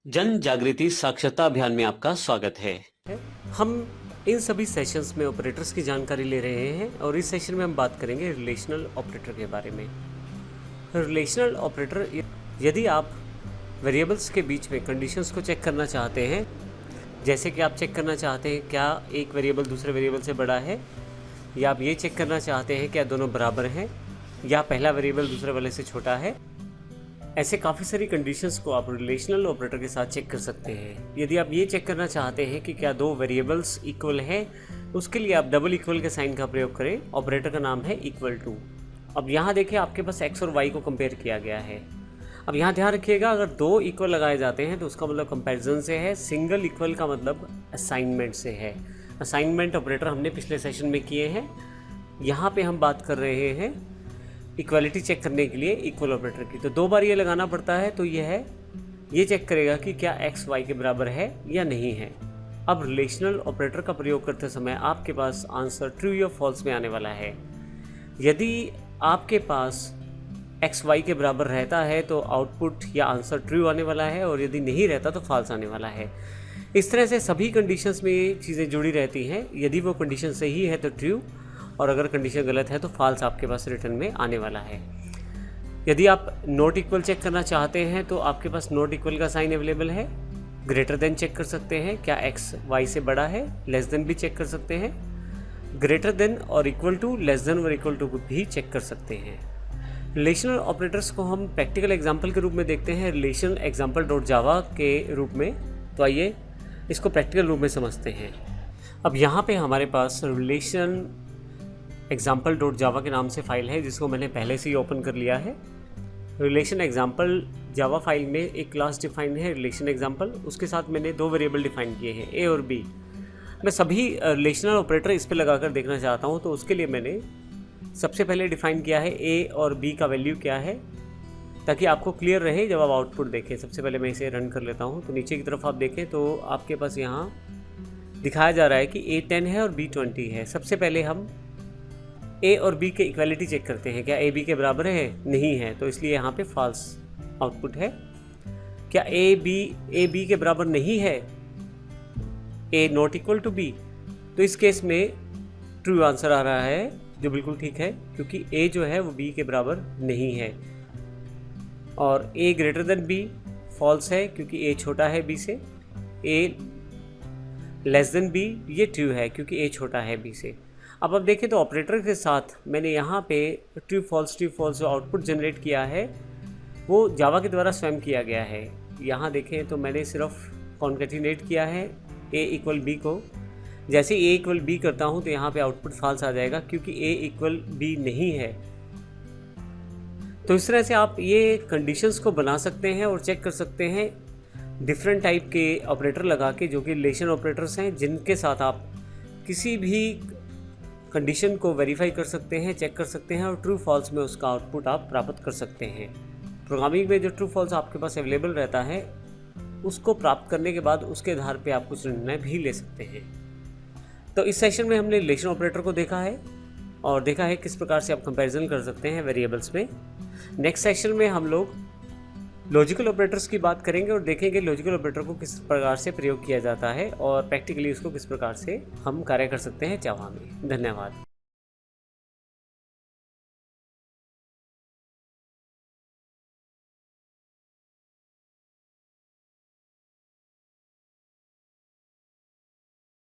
जन जागृति साक्षरता अभियान में आपका स्वागत है। हम इन सभी सेशंस में ऑपरेटर्स की जानकारी ले रहे हैं और इस सेशन में हम बात करेंगे रिलेशनल ऑपरेटर के बारे में। रिलेशनल ऑपरेटर, यदि आप वेरिएबल्स के बीच में कंडीशंस को चेक करना चाहते हैं, जैसे कि आप चेक करना चाहते हैं क्या एक वेरिएबल दूसरे वेरिएबल से बड़ा है, या आप ये चेक करना चाहते हैं क्या दोनों बराबर हैं, या पहला वेरिएबल दूसरे वाले से छोटा है, ऐसे काफ़ी सारी कंडीशंस को आप रिलेशनल ऑपरेटर के साथ चेक कर सकते हैं। यदि आप ये चेक करना चाहते हैं कि क्या दो वेरिएबल्स इक्वल हैं, उसके लिए आप डबल इक्वल के साइन का प्रयोग करें। ऑपरेटर का नाम है इक्वल टू। अब यहाँ देखिए आपके पास एक्स और वाई को कंपेयर किया गया है। अब यहाँ ध्यान रखिएगा, अगर दो इक्वल लगाए जाते हैं तो उसका मतलब कंपैरिजन से है, सिंगल इक्वल का मतलब असाइनमेंट से है। असाइनमेंट ऑपरेटर हमने पिछले सेशन में किए हैं। यहाँ पे हम बात कर रहे हैं इक्वालिटी चेक करने के लिए इक्वल ऑपरेटर की। तो दो बार ये लगाना पड़ता है, तो ये चेक करेगा कि क्या एक्स वाई के बराबर है या नहीं है। अब रिलेशनल ऑपरेटर का प्रयोग करते समय आपके पास आंसर ट्रू या फॉल्स में आने वाला है। यदि आपके पास एक्स वाई के बराबर रहता है तो आउटपुट या आंसर ट्रू आने वाला है, और यदि नहीं रहता तो फॉल्स आने वाला है। इस तरह से सभी कंडीशंस में ये चीज़ें जुड़ी रहती हैं। यदि वो कंडीशन सही है तो ट्रू, और अगर कंडीशन गलत है तो फॉल्स आपके पास रिटर्न में आने वाला है। यदि आप नॉट इक्वल चेक करना चाहते हैं तो आपके पास नॉट इक्वल का साइन अवेलेबल है। ग्रेटर देन चेक कर सकते हैं, क्या एक्स वाई से बड़ा है। लेस देन भी चेक कर सकते हैं। ग्रेटर देन और इक्वल टू, लेस देन और इक्वल टू भी चेक कर सकते हैं। रिलेशनल ऑपरेटर्स को हम प्रैक्टिकल एग्जाम्पल के रूप में देखते हैं, रिलेशन एग्जाम्पल डॉट जावा के रूप में। तो आइए इसको प्रैक्टिकल रूप में समझते हैं। अब यहाँ पे हमारे पास रिलेशन एग्जाम्पल डॉट जावा के नाम से फ़ाइल है, जिसको मैंने पहले से ही ओपन कर लिया है। रिलेशन एग्जाम्पल जावा फाइल में एक क्लास डिफाइन है रिलेशन एग्जाम्पल, उसके साथ मैंने दो वेरिएबल डिफाइन किए हैं, ए और बी। मैं सभी रिलेशनल ऑपरेटर इस पर लगाकर देखना चाहता हूँ, तो उसके लिए मैंने सबसे पहले डिफाइन किया है ए और बी का वैल्यू क्या है, ताकि आपको क्लियर रहे जब आप आउटपुट देखें। सबसे पहले मैं इसे रन कर लेता हूँ। तो नीचे की तरफ आप देखें तो आपके पास यहाँ दिखाया जा रहा है कि ए 10 है और बी 20 है। सबसे पहले हम ए और बी के इक्वालिटी चेक करते हैं, क्या ए बी के बराबर है, नहीं है, तो इसलिए यहाँ पे फॉल्स आउटपुट है। क्या ए बी के बराबर नहीं है, ए नॉट इक्वल टू बी, तो इस केस में ट्रू आंसर आ रहा है, जो बिल्कुल ठीक है, क्योंकि ए जो है वो बी के बराबर नहीं है। और ए ग्रेटर देन बी फॉल्स है, क्योंकि ए छोटा है बी से। ए लेस देन बी, ये ट्रू है, क्योंकि ए छोटा है बी से। अब देखें तो ऑपरेटर के साथ मैंने यहाँ पे ट्रू फॉल्स जो आउटपुट जनरेट किया है वो जावा के द्वारा स्वयं किया गया है। यहाँ देखें तो मैंने सिर्फ कॉन्केटिनेट किया है ए इक्वल बी को। जैसे ए इक्वल बी करता हूँ तो यहाँ पे आउटपुट फॉल्स आ जाएगा, क्योंकि ए इक्वल बी नहीं है। तो इस तरह से आप ये कंडीशंस को बना सकते हैं और चेक कर सकते हैं डिफरेंट टाइप के ऑपरेटर लगा के, जो कि रिलेशन ऑपरेटर्स हैं, जिनके साथ आप किसी भी कंडीशन को वेरीफाई कर सकते हैं, चेक कर सकते हैं, और ट्रू फॉल्स में उसका आउटपुट आप प्राप्त कर सकते हैं। प्रोग्रामिंग में जो ट्रू फॉल्स आपके पास अवेलेबल रहता है, उसको प्राप्त करने के बाद उसके आधार पे आप कुछ निर्णय भी ले सकते हैं। तो इस सेशन में हमने रिलेशन ऑपरेटर को देखा है और देखा है किस प्रकार से आप कंपैरिजन कर सकते हैं वेरिएबल्स में। नेक्स्ट सेशन में हम लोग लॉजिकल ऑपरेटर्स की बात करेंगे और देखेंगे लॉजिकल ऑपरेटर को किस प्रकार से प्रयोग किया जाता है और प्रैक्टिकली उसको किस प्रकार से हम कार्य कर सकते हैं जावा में। धन्यवाद।